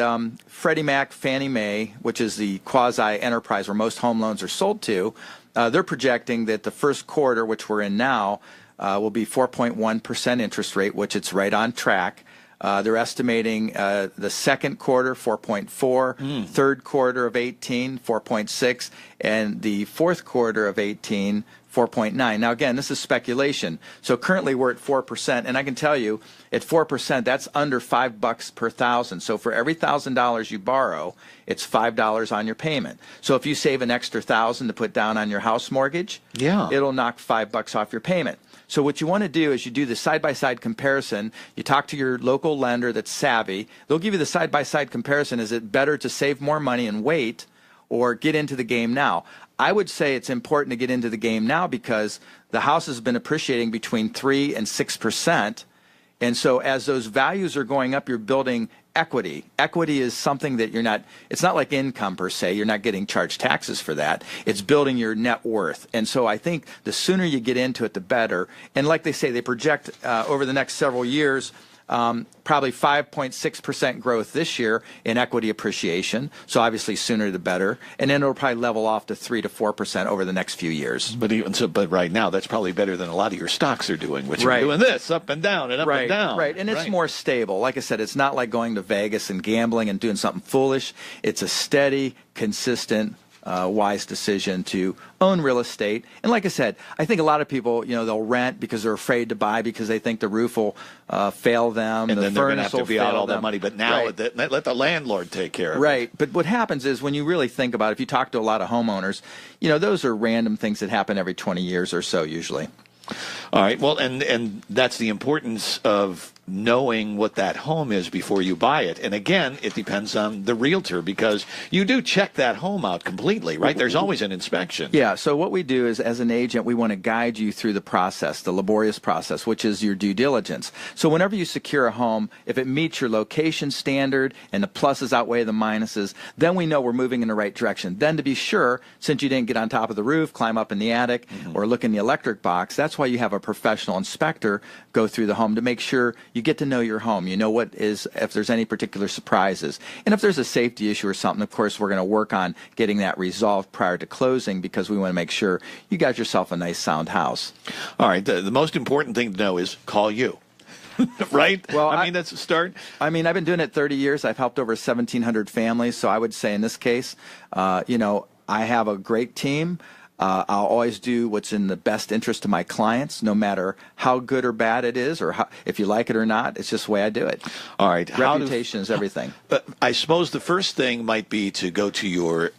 Freddie Mac, Fannie Mae, which is the quasi-enterprise where most home loans are sold to, they're projecting that the first quarter, which we're in now, will be 4.1% interest rate, which it's right on track. They're estimating the second quarter, 4.4, third quarter of 18, 4.6, and the fourth quarter of 18, 4.9. Now, again, this is speculation. So currently we're at 4%, and I can tell you at 4%, that's under $5 per thousand. So for every $1,000 you borrow, it's $5 on your payment. So if you save an extra $1,000 to put down on your house mortgage, it'll knock $5 off your payment. So what you want to do is you do the side-by-side comparison. You talk to your local lender that's savvy. They'll give you the side-by-side comparison. Is it better to save more money and wait or get into the game now? I would say it's important to get into the game now because the house has been appreciating between 3 and 6%. And so as those values are going up, you're building equity. Equity is something that it's not like income per se. You're not getting charged taxes for that. It's building your net worth. And so I think the sooner you get into it, the better. And like they say, they project over the next several years, probably 5.6% growth this year in equity appreciation. So obviously sooner the better. And then it'll probably level off to 3 to 4% over the next few years. But right now, that's probably better than a lot of your stocks are doing, which are doing this up and down and up and down. Right. And it's more stable. Like I said, it's not like going to Vegas and gambling and doing something foolish. It's a steady, consistent wise decision to own real estate. And like I said, I think a lot of people, they'll rent because they're afraid to buy because they think the roof will fail them, and the then they're going to furnace have to will be out fail all that them. money. But now Right. let the landlord take care of it. Right. But what happens is when you really think about it, if you talk to a lot of homeowners, those are random things that happen every 20 years or so usually. All right. Well, and that's the importance of knowing what that home is before you buy it. And again, it depends on the realtor because you do check that home out completely, right? There's always an inspection. Yeah, so what we do is, as an agent, we want to guide you through the process, the laborious process, which is your due diligence. So whenever you secure a home, if it meets your location standard and the pluses outweigh the minuses, then we know we're moving in the right direction. Then to be sure, since you didn't get on top of the roof, climb up in the attic, or look in the electric box, that's why you have a professional inspector go through the home to make sure you get to know your home. You know what is, if there's any particular surprises. And if there's a safety issue or something, of course, we're going to work on getting that resolved prior to closing because we want to make sure you got yourself a nice, sound house. All right. The most important thing to know is call you. Right? Well, I mean, that's a start. I mean, I've been doing it 30 years. I've helped over 1,700 families. So I would say in this case, I have a great team. I'll always do what's in the best interest of my clients, no matter how good or bad it is, or if you like it or not. It's just the way I do it. All right. Reputation is everything. I suppose the first thing might be to go to your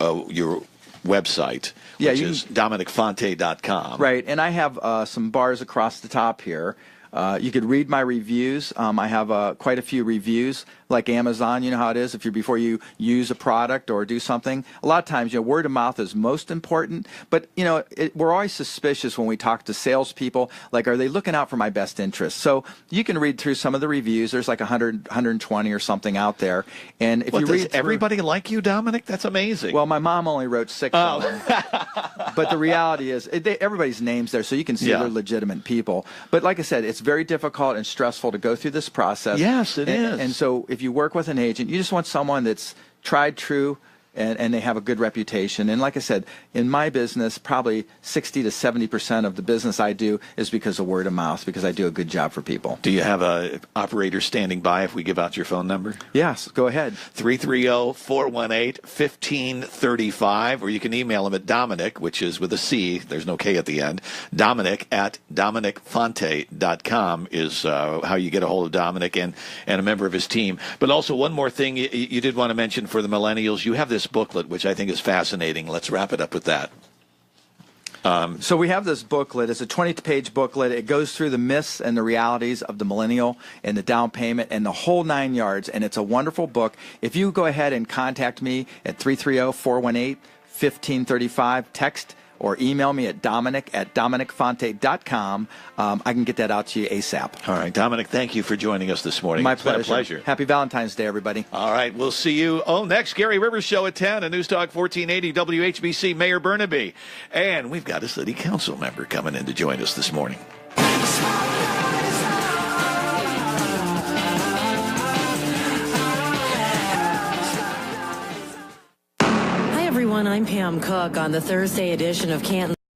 website, which is DominicFonte.com. Right, and I have some bars across the top here. You could read my reviews. I have quite a few reviews, like Amazon. You know how it is before you use a product or do something. A lot of times, word of mouth is most important. But we're always suspicious when we talk to salespeople. Like, are they looking out for my best interest? So you can read through some of the reviews. There's like 100, 120 or something out there. And if you read, everybody like you, Dominic? That's amazing. Well, my mom only wrote 6 of them. But the reality is, everybody's name's there, so you can see they're legitimate people. But like I said, it's very difficult and stressful to go through this process. Yes, it is. And so if you work with an agent, you just want someone that's tried, true, and they have a good reputation. And like I said, in my business, probably 60 to 70% of the business I do is because of word of mouth, because I do a good job for people. Do you have a operator standing by if we give out your phone number? Yes, go ahead. 330-418-1535, or you can email him at Dominic, which is with a C, there's no K at the end. Dominic at DominicFonte.com is how you get a hold of Dominic and a member of his team. But also one more thing you did want to mention for the millennials, you have this booklet, which I think is fascinating. Let's wrap it up with that. So we have this booklet. It's a 20-page booklet. It goes through the myths and the realities of the millennial and the down payment and the whole 9 yards, and it's a wonderful book. If you go ahead and contact me at 330-418-1535, text or email me at Dominic@DominicFonte.com. I can get that out to you ASAP. All right, Dominic, thank you for joining us this morning. My It's been a pleasure. Happy Valentine's Day, everybody. All right, we'll see you. Next, Gary Rivers Show at 10 on News Talk 1480 WHBC, Mayor Burnaby. And we've got a city council member coming in to join us this morning. Hi, everyone. I'm Pam Cook on the Thursday edition of Canton.